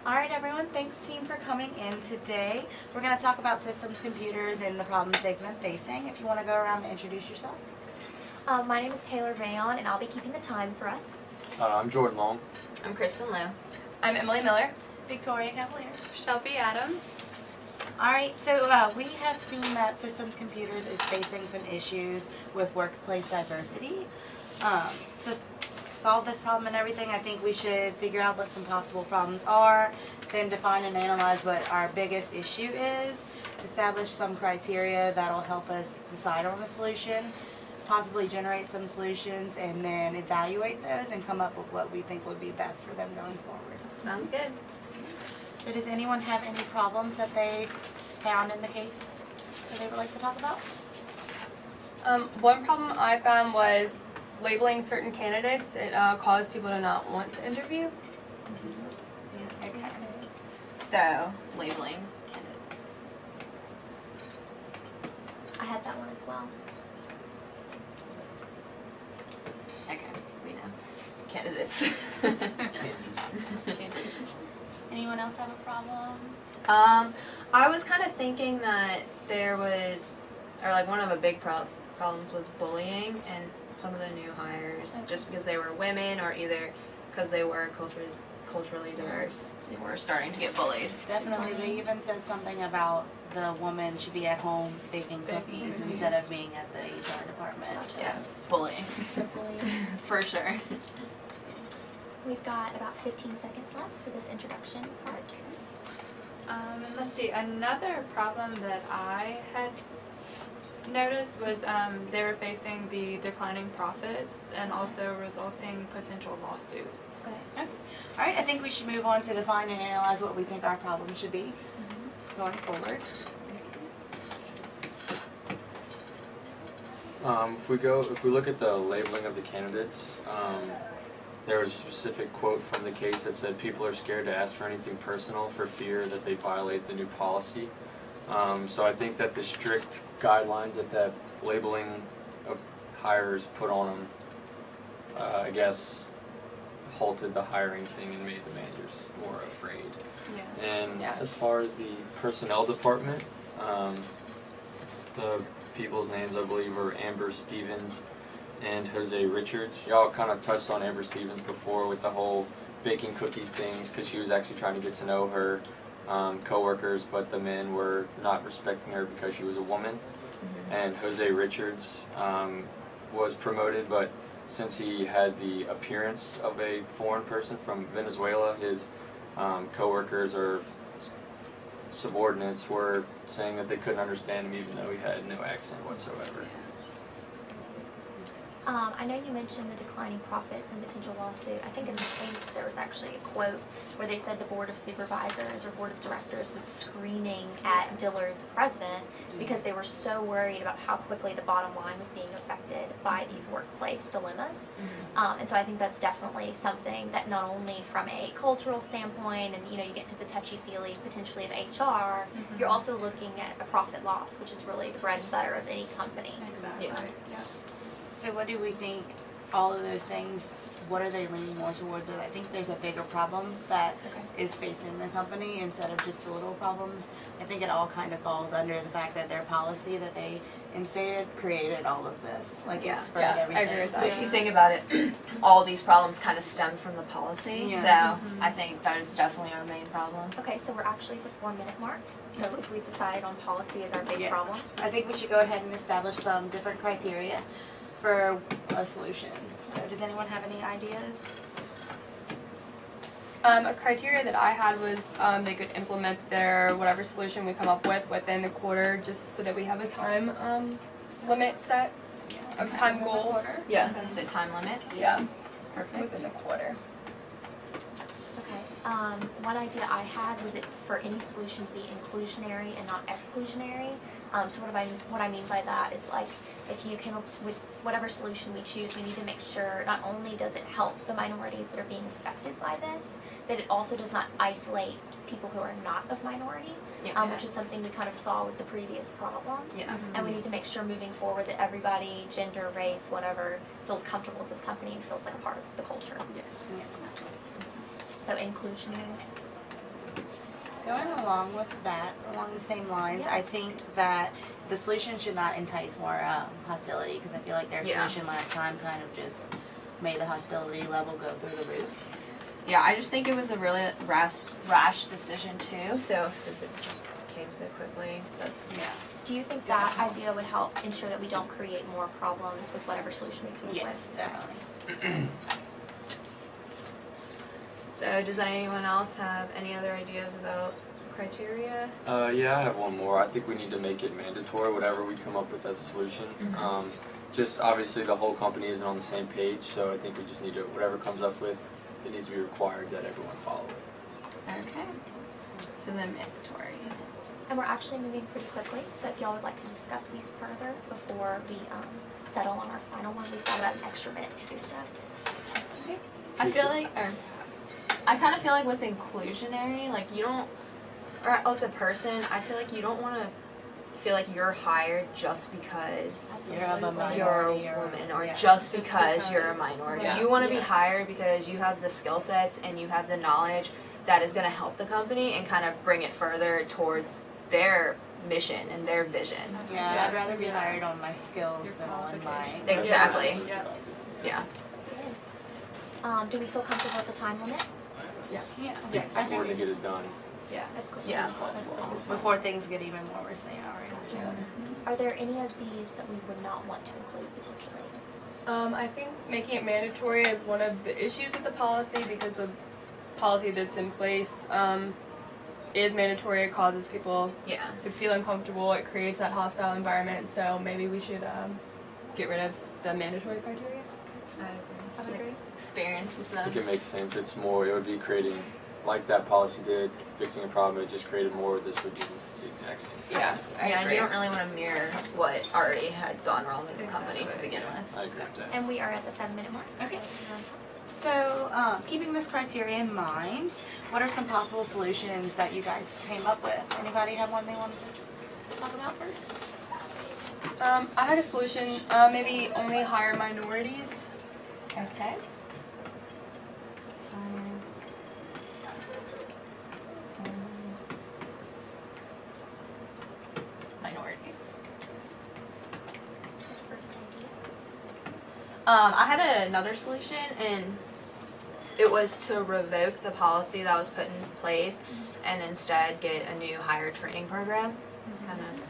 All right, everyone, thanks team for coming in today. We're going to talk about systems, computers, and the problems they've been facing. If you want to go around and introduce yourselves. My name is Taylor Vayon, and I'll be keeping the time for us. I'm Jordan Long. I'm Kristen Liu. I'm Emily Miller. Victoria Cavalier. Shelby Adams. All right, so we have seen that systems, computers is facing some issues with workplace diversity. To solve this problem and everything, I think we should figure out what some possible problems are, then define and analyze what our biggest issue is, establish some criteria that'll help us decide on a solution, possibly generate some solutions, and then evaluate those and come up with what we think would be best for them going forward. Sounds good. So does anyone have any problems that they found in the case that they would like to talk about? One problem I found was labeling certain candidates. It caused people to not want to interview. Okay. So, labeling candidates. I had that one as well. Okay, we know. Candidates. Anyone else have a problem? I was kind of thinking that there was, or like one of the big problems was bullying and some of the new hires, just because they were women or either because they were culturally diverse, they were starting to get bullied. Definitely. They even said something about the woman should be at home baking cookies instead of being at the HR department. Yeah, bullying. For sure. We've got about 15 seconds left for this introduction part. And let's see, another problem that I had noticed was they were facing the declining profits and also resulting potential lawsuits. Okay. All right, I think we should move on to define and analyze what we think our problem should be going forward. If we look at the labeling of the candidates, there was a specific quote from the case that said people are scared to ask for anything personal for fear that they violate the new policy. So I think that the strict guidelines that labeling of hires put on them, I guess, halted the hiring thing and made the managers more afraid. Yeah. And as far as the personnel department, the people's names I believe are Amber Stevens and Jose Richards. Y'all kind of touched on Amber Stevens before with the whole baking cookies things because she was actually trying to get to know her co-workers, but the men were not respecting her because she was a woman. And Jose Richards was promoted, but since he had the appearance of a foreign person from Venezuela, his co-workers or subordinates were saying that they couldn't understand him even though he had no accent whatsoever. I know you mentioned the declining profits and potential lawsuit. I think in the case there was actually a quote where they said the board of supervisors or board of directors was screaming at Dillard, the president, because they were so worried about how quickly the bottom line was being affected by these workplace dilemmas. And so I think that's definitely something that not only from a cultural standpoint and you get to the touchy-feely potentially of HR, you're also looking at a profit loss, which is really the bread and butter of any company. Exactly. Yeah. So what do we think, all of those things, what are they leaning more towards? I think there's a bigger problem that is facing the company instead of just the little problems. I think it all kind of falls under the fact that their policy that they instated created all of this. Like it spread everything. I agree with that. If you think about it, all these problems kind of stem from the policy, so I think that is definitely our main problem. Okay, so we're actually at the 4-minute mark. So if we've decided on policy as our big problem. I think we should go ahead and establish some different criteria for a solution. So does anyone have any ideas? A criteria that I had was they could implement their whatever solution we come up with within the quarter, just so that we have a time limit set, a time goal. Yeah. So time limit. Yeah, Perfect. within the quarter. Okay. One idea I had was it for any solution to be inclusionary and not exclusionary. So what I mean by that is like if you came up with whatever solution we choose, we need to make sure not only does it help the minorities that are being affected by this, that it also does not isolate people who are not of minority, which is something we kind of saw with the previous problems. Yeah. And we need to make sure moving forward that everybody, gender, race, whatever, feels comfortable with this company and feels like a part of the culture. So inclusionary. Going along with that, along the same lines, Yeah. I think that the solution should not entice more hostility, because I feel like their Yeah. solution last time kind of just made the hostility level go through the roof. Yeah, I just think it was a really rash decision too. So since it came so quickly, that's Yeah. Do you think that idea would help ensure that we don't create more problems with whatever solution we come up Yes, with? definitely. So does anyone else have any other ideas about criteria? Yeah, I have one more. I think we need to make it mandatory, whatever we come up with as a solution. Mhm. Just obviously the whole company isn't on the same page, so I think we just need to, whatever comes up with, it needs to be required that everyone follow it. Okay. So then mandatory. And we're actually moving pretty quickly, so if y'all would like to discuss these further before we settle on our final one, we've got about an extra minute to do so. I feel like, or I kind of feel like with inclusionary, like you don't, or as a person, I feel like you don't want to feel like you're hired just because You're of a you're a minority or- woman or yeah. just because you're a because- minority. yeah. You want to be Yeah. hired because you have the skill sets and you have the knowledge that is going to help the company and kind of bring it further towards their mission and their vision. Yeah, Yeah. I'd rather be Yeah. hired on my skills Your than on my. qualifications. Exactly. Yeah. Yeah. Do we feel comfortable with the time limit? Yeah. I think it's important to get it done Yeah. As quick Yeah. as possible. Before things get even more worse than they are right now. Are there any of these that we would not want to include potentially? I think making it mandatory is one of the issues with the policy because the policy that's in place is mandatory. It causes people Yeah. to feel uncomfortable. It creates that hostile environment. So maybe we should get rid of the mandatory criteria. I agree. I Just would like agree. experience with I think them. it makes sense. It's more, it would be creating, like that policy did, fixing a problem, it just created more. This would do the exact same thing. Yeah, I Yeah, and agree. you don't really want to mirror what already had gone wrong with the company to Exactly. begin Yeah. with. I agree with that. And we are at the 7-minute mark. so Okay. we're on top. So, keeping this criteria in mind, what are some possible solutions that you guys came up with? Anybody have one they want to just talk about first? I had a solution. Maybe only hire minorities. Okay. Minorities. First idea. I had another solution, and it was to revoke the policy that was put in place, and instead get a new hire training program. Kind of.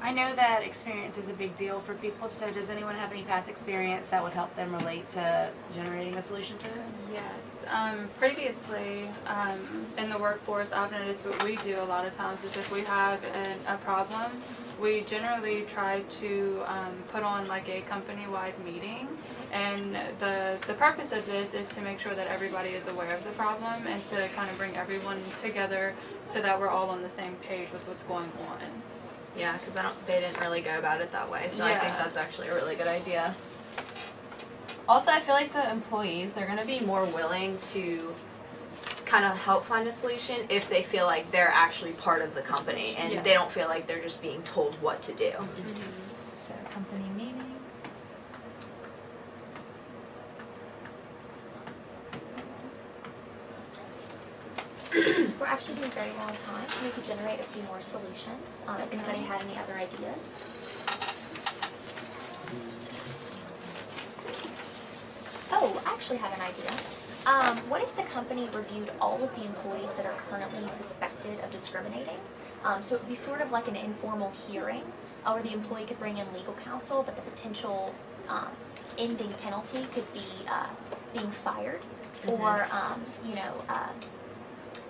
I know that experience is a big deal for people, so does anyone have any past experience that would help them relate to generating a solution for this? Yes. Previously, in the workforce, I've noticed what we do a lot of times is if we have a problem, we generally try to put on like a company-wide meeting. And the purpose of this is to make sure that everybody is aware of the problem and to kind of bring everyone together so that we're all on the same page with what's going on. Yeah, because they didn't really go about it that way, so I think Yeah. that's actually a really good idea. Also, I feel like the employees, they're gonna be more willing to kind of help find a solution if they feel like they're actually part of the company and Yes. they don't feel like they're just being told what to do. So, company meeting. We're actually doing very well on time, so we could generate a few more solutions. If anybody had any other ideas. Let's see. Oh, I actually have an idea. What if the company reviewed all of the employees that are currently suspected of discriminating? So it would be sort of like an informal hearing, where the employee could bring in legal counsel, but the potential ending penalty could be being fired, or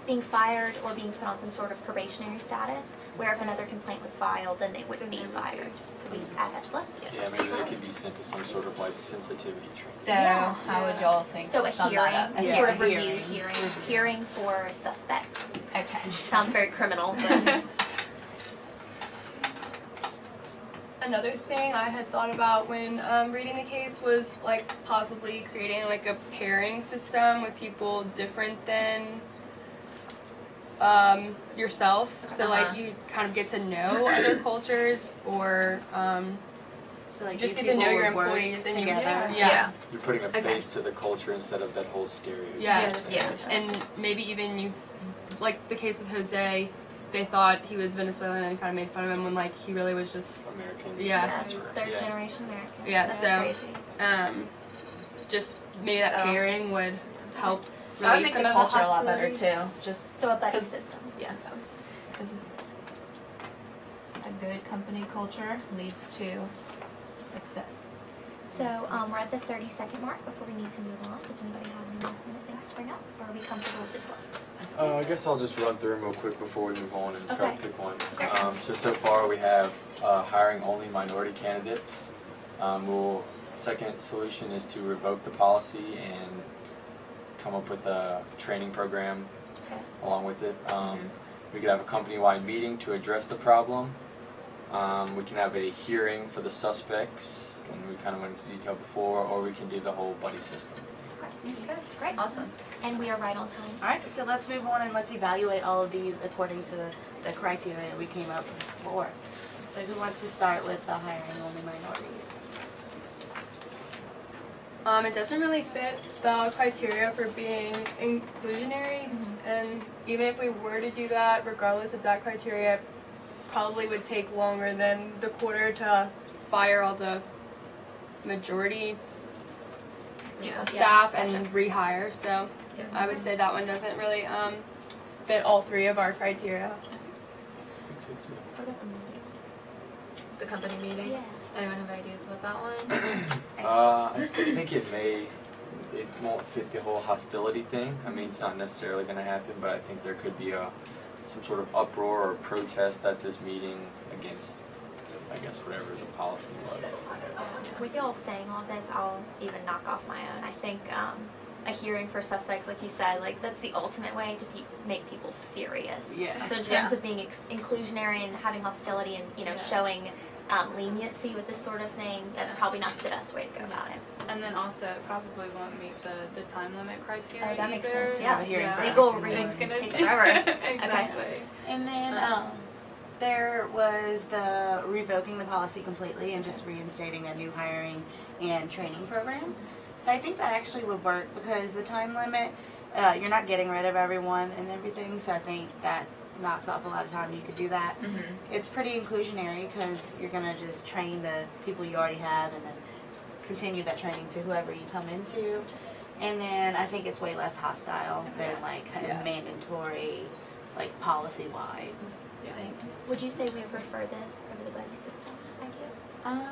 being fired or being put on some sort of probationary status, where if another complaint was filed, then they wouldn't be fired. Could we add that to the list? Yeah, maybe they could be sent to some sort of like sensitivity training. So, Yeah. how would y'all think So to a sum hearing, that up? some Yeah, sort of hearing. review hearing for suspects. Okay. Sounds very criminal, but Another thing I had thought about when reading the case was like possibly creating like a pairing system with people different than yourself. So like Uh-huh. you kind of get to know other cultures or So like just these get to know people your would work employees and you together. yeah. You're putting a Okay. face to the culture instead of that whole stereotype. Yeah. Yeah. And maybe even you, like the case with Jose, they thought he was Venezuelan and kind of made fun of him when like he really was just American. Yeah. Yeah, transfer. third Yeah. generation American. Yeah, That's so- crazy. just maybe that Oh. pairing would help That would relieve make some the of culture the a lot better hostility. too. Just So a buddy 'cause- system. because a good company culture leads to success. So we're at the 30-second mark before we need to move on. Does anybody have any last minute things to bring up, or are we comfortable with this list? I guess I'll just run through them real quick before we move on and try Okay. to pick one. Okay. So far we have hiring only minority candidates. Second solution is to revoke the policy and come up with a training program Okay. along with it. We could have a company-wide meeting to address the problem. We can have a hearing for the suspects, and we kind of went into detail before, or we can do the whole buddy system. Good. Great. Awesome. And we are right on time. All right, so let's move on and let's evaluate all of these according to the criteria we came up for. So who wants to start with the hiring only minorities? It doesn't really fit the criteria for being inclusionary, and even if we were to do that, regardless of that criteria, it probably would take longer than the quarter to fire all the majority Yeah. staff gotcha. and rehire. So Yeah. I would say that one doesn't really fit all three of our criteria. I think so too. What about the meeting? The company meeting. Yeah. Anyone have ideas about that one? I think it won't fit the whole hostility thing. I mean, it's not necessarily going to happen, but I think there could be some sort of uproar or protest at this meeting against, I guess, whatever the policy was. With y'all saying all this, I'll even knock off my own. I think a hearing for suspects, like you said, like that's the ultimate way to make people furious. Yeah. So in terms Yeah. of being inclusionary and having hostility and showing leniency with this sort of thing, that's probably not the best way to go about it. And then also it probably won't meet the time limit criteria Oh, that makes either. sense, yeah. A hearing for Legal us and readings then- takes forever. Exactly. And then there was the revoking the policy completely and just reinstating a new hiring and training program. So I think that actually would work because the time limit, you're not getting rid of everyone and everything. So I think that knocks off a lot of time. You could do that. It's pretty inclusionary because you're gonna just train the people you already have and then continue that training to whoever you come into. And then I think it's way less hostile than like a Yeah. mandatory, like policy-wide thing. Would you say we prefer this over the buddy system idea?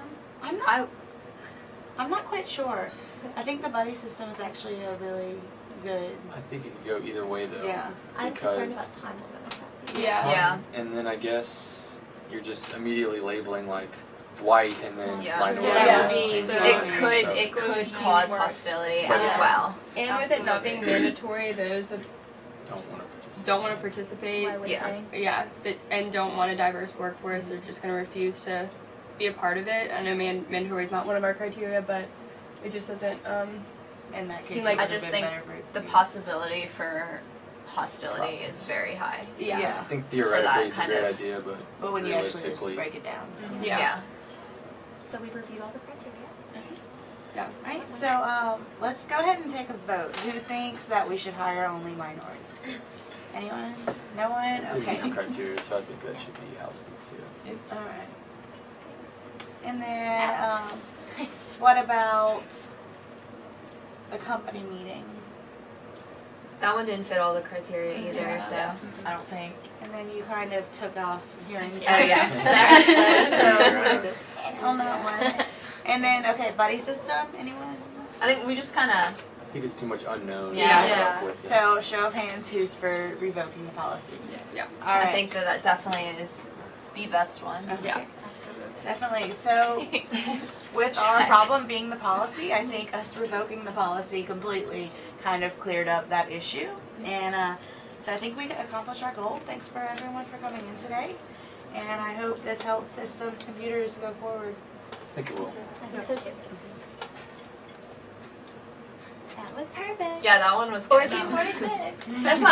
I'm not quite sure. I think the buddy system is actually a really good. I think it could go either way though. Yeah. I'm concerned Because- about time limit with that. Yeah. Yeah. And then I guess you're just immediately labeling like white and then Yeah. minority. So that would and be so- It could cause Works. hostility But- as well. And with it not being mandatory, those that Don't want to participate. don't want to participate, Why would Yeah. they? yeah, and don't want a diverse workforce, they're just going to refuse to be a part of it. I know mandatory is not one of our criteria, but it just doesn't. In that case, Seem like- it I would have just been think better for it to the be- possibility for hostility is very high. Yeah. Yeah. I think that theoretically it's a kind great of- idea, but But when you actually just realistically, break it down. Yeah. So we've reviewed all the criteria. Right. So let's go ahead and take a vote. Who thinks that we should hire only minorities? Anyone? No one? I think Okay. the criteria, so I think that should be ousted too. All right. And then what about the company meeting? That one didn't fit all the criteria either, Yeah. so I don't think. And then you kind of took off hearing. Oh, yeah. So we're just on that one. And then buddy system. Anyone? I think we just kind of. I think it's too much unknown. Yeah. to Yeah. work with it. So show of hands, who's for revoking the policy? Yeah. All right. I think that definitely is the best one. Okay. Yeah. Absolutely. Definitely. So, with our problem being the policy, I think us revoking the policy completely kind of cleared up that issue. And so I think we accomplished our goal. Thanks for everyone for coming in today. And I hope this helps systems computers go forward. I think it will. I think so too. That was perfect. Yeah, that one was good. 1446. That's why